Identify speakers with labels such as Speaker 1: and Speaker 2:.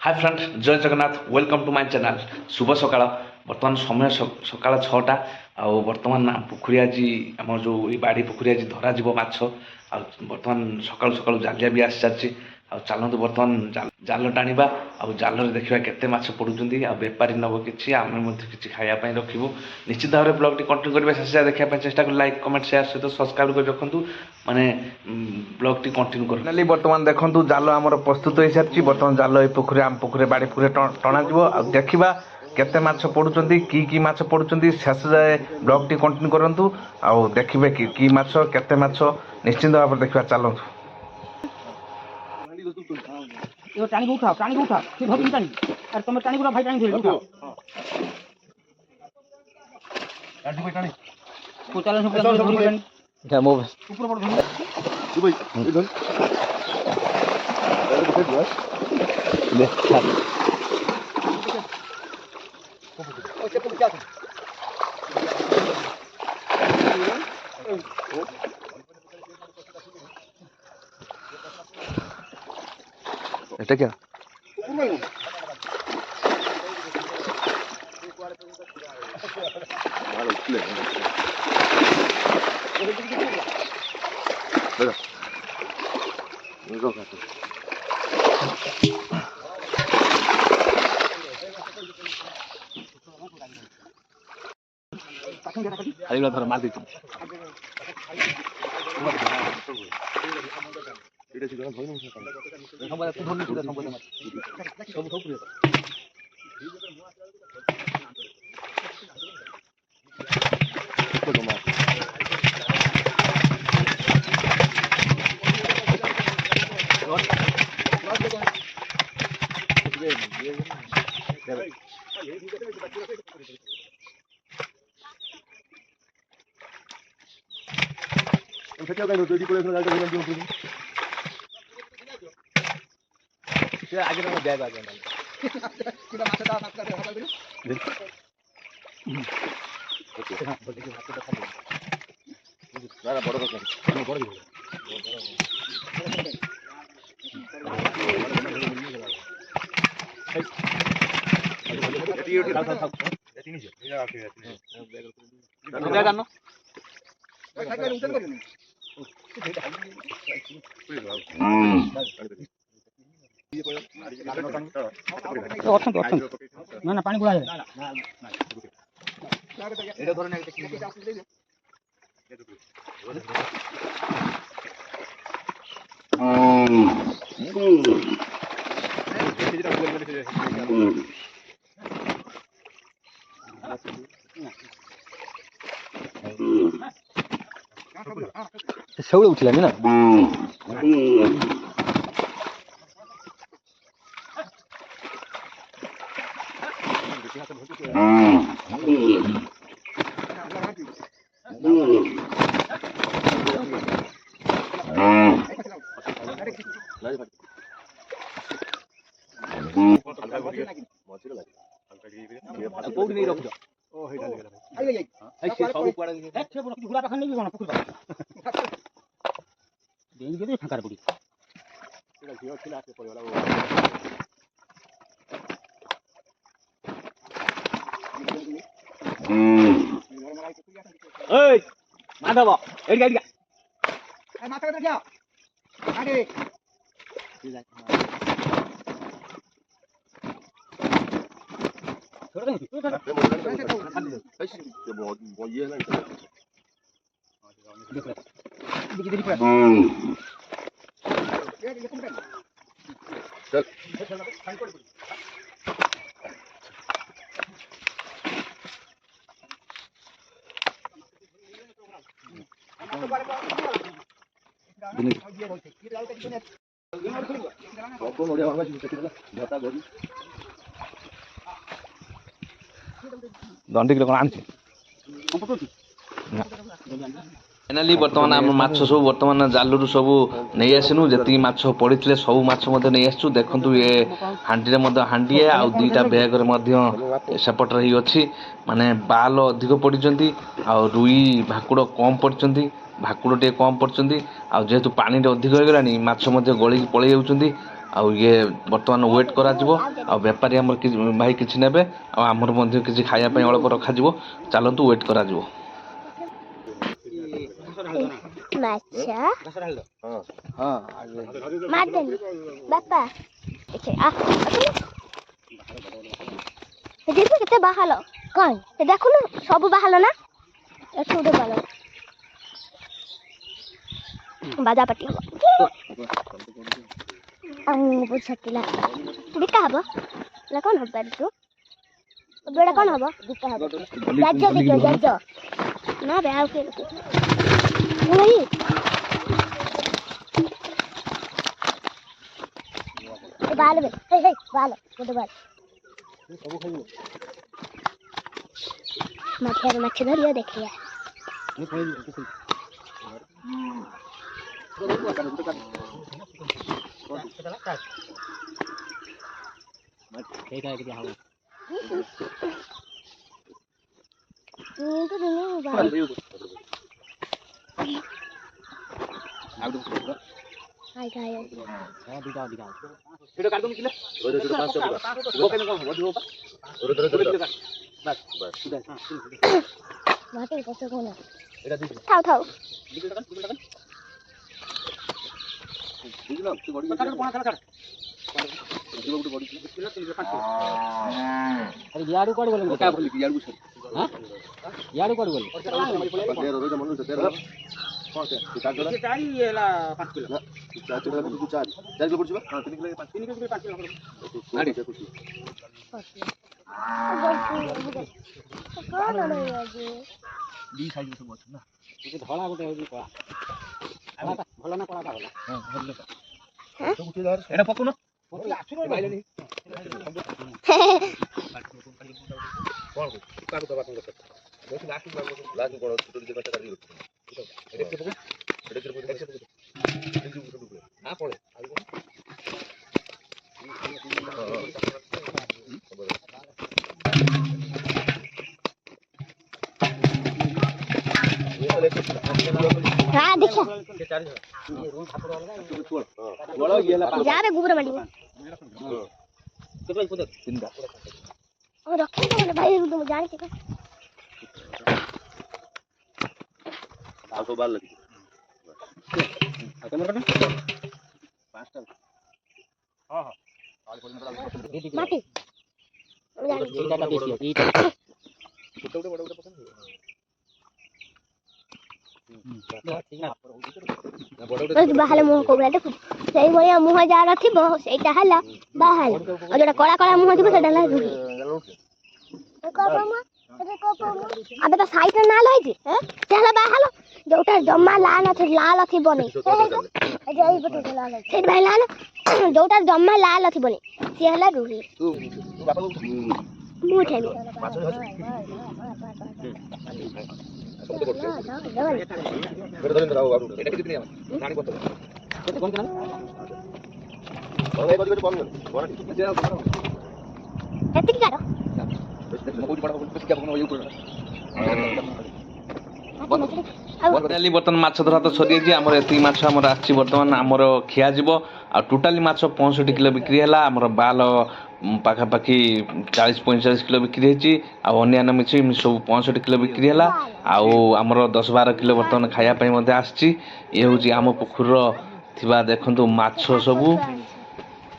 Speaker 1: हाय friend जय Jagannath welcome to my channel शुभ सकाळ बर्तमान समय सकाळ 6टा आ बर्तमान पोखरी आज आम जो बाड़ी पोखरी आज धरा जीव माछ आ बर्तमान सकाळु सकाळु जालिया भी आसी सारी आ चलतु बर्तमान जाल टाणीबा आ जाल देखा केते माछ पड़ुचंदी आ बेपारी नब कि आम कि खायापी रखू निश्चित भाव में ब्लॉग टी कंटिन्यू करेंगे शेष देखा चेष्टा कर लाइक कमेंट शेयर सहित सब्सक्राइब कर रखु माने ब्लॉग टी कंटिन्यू कर बर्तमान देखु जाल आमर प्रस्तुत हो सारी बर्तमान जाल पोखरी आम पोखरी बाड़ी पोखरी टणा देखा केते माछ पड़ुचंदी की माछ पड़ुचंदी शेष जाए ब्लॉग टी कंटिन्यू करंतु आ देखिबे की माछ केते माछ निश्चित भाव में देखा चलतु
Speaker 2: ये टाणी को उठा से धोबी टाणी और तुम टाणी को भाई टाणी धरे उठा टाणी भाई टाणी को चला सब टाणी
Speaker 3: क्या मूव
Speaker 2: ऊपर पड़ धर तू भाई ये धर
Speaker 3: ले चल
Speaker 2: ओ से क्या
Speaker 3: এটা क्या আরেকটা ধরো মার দিচ্ছি এটা ছিল ভয় না সম্পদ এত ধরনি ছিল সম্পদ আমার সব সব পুরো কত মার সেটা কেন তৈরি করে ফেলা যায় আগে আমার ব্যাগ আগে কিটা মাথা দাও হাত কাটে হাত দিন ওকে হ্যাঁ বলতে কি হাতটা খাবে না বড় কথা বড় দিব ব্যাগ আনো
Speaker 2: না না পানি গুড়া যাবে
Speaker 3: এটা ধরে না এটা সেউড়ে উঠছিলাম না কোউটি নেই রখছ ও হেটা লাগা এই সে সব পড়া দিছে এক সে বড় গুলা পাখান নেবি কোন পুকুর পাখা দেই দেই ফাঁকার পড়ি এটা ভিও ছিল আছে পড়ে ওলা এই মাধব এডি গাড়ি এই মাথা কথা যাও আরে छोड़ देंगे तो वो ये ना देख देख दंडी किलो कौन आनছে
Speaker 1: फाइनाली बर्तमान आम माछ सब बर्तमान जालू सब नहीं आसनु जी माछ पड़े सब माछ नहीं आसु देखु ये हांडी हांडीए आ दुईटा बैग सेपट रही अच्छी माने बाल अधिक पड़ी आ रुई भाकुड़ कम पड़ी भाकुड़ टे कम पड़ी आ जेहेतु पानी अधिक हो गलानी माछ गलिक पलि जाउछंती ଆଉ ଇଏ ବର୍ତ୍ତମାନ ୱେଟ୍ କରାଯିବ ଆଉ ବେପାରୀ ଆମର ଭାଇ କିଛି ନେବେ ଆଉ ଆମର ମଧ୍ୟ କିଛି ଖାଇବା ପାଇଁ ଅଳ୍ପ ରଖାଯିବ ଚାଲନ୍ତୁ ୱେଟ୍ କରାଯିବ
Speaker 4: ମାଛ ମାରିଦେଲି ବାପା देखो केते बाहलो कौन ये देखो ना सब बाहलो ना एठू उठे बालो बाजा पट्टी हम बुझतिला बिका हबो ला कौन हबो तू बेड़ा कौन हबो बिका हबो जाजो ना बे आउ के नहीं बाल बे हे बाल गोटे बाल माछ धरिया देखिए धला गोटे भल ना कला एटा पकुन हाँ देखो जा बे गुबरा मंडी और रखे तो भाई तुम जाने के
Speaker 3: आ तो बाल लगी कैमरा करना पांचटा हां हां
Speaker 4: माटी जाने
Speaker 3: एटा का बेसी है एटा छोटे बड़े बड़े पसंद
Speaker 4: बाहर मुह कोबरा देखो सही भलिया मुह जा रथिबो सेटा हला बाहर और जोटा कला कला मुह थिबो सेटा ला रुड़ी अबे तो साइड ना लई जे हैं चला बाहर जोटा जम्मा लाल थिबो नहीं ए जई बटे लाल से भाई लाल जोटा जम्मा लाल थिबो नहीं से हला रुड़ी
Speaker 3: तू बापा
Speaker 4: मुह छेबी
Speaker 1: बर्तमान माछ धरा तो सरी आमर एति माछ आमर आछि बर्तमान आमर खिया जिवो आ टोटाली माछ 65 किलो बिक्री हैला आमर बाल पाखापाखि 40-45 किलो बिक्री होती आन्यान्य मिछ सब 65 किलो बिक्री है आमर 10-12 किलो बर्तमान खायापाई आम पोखर थिबा देखंतु माछ सबू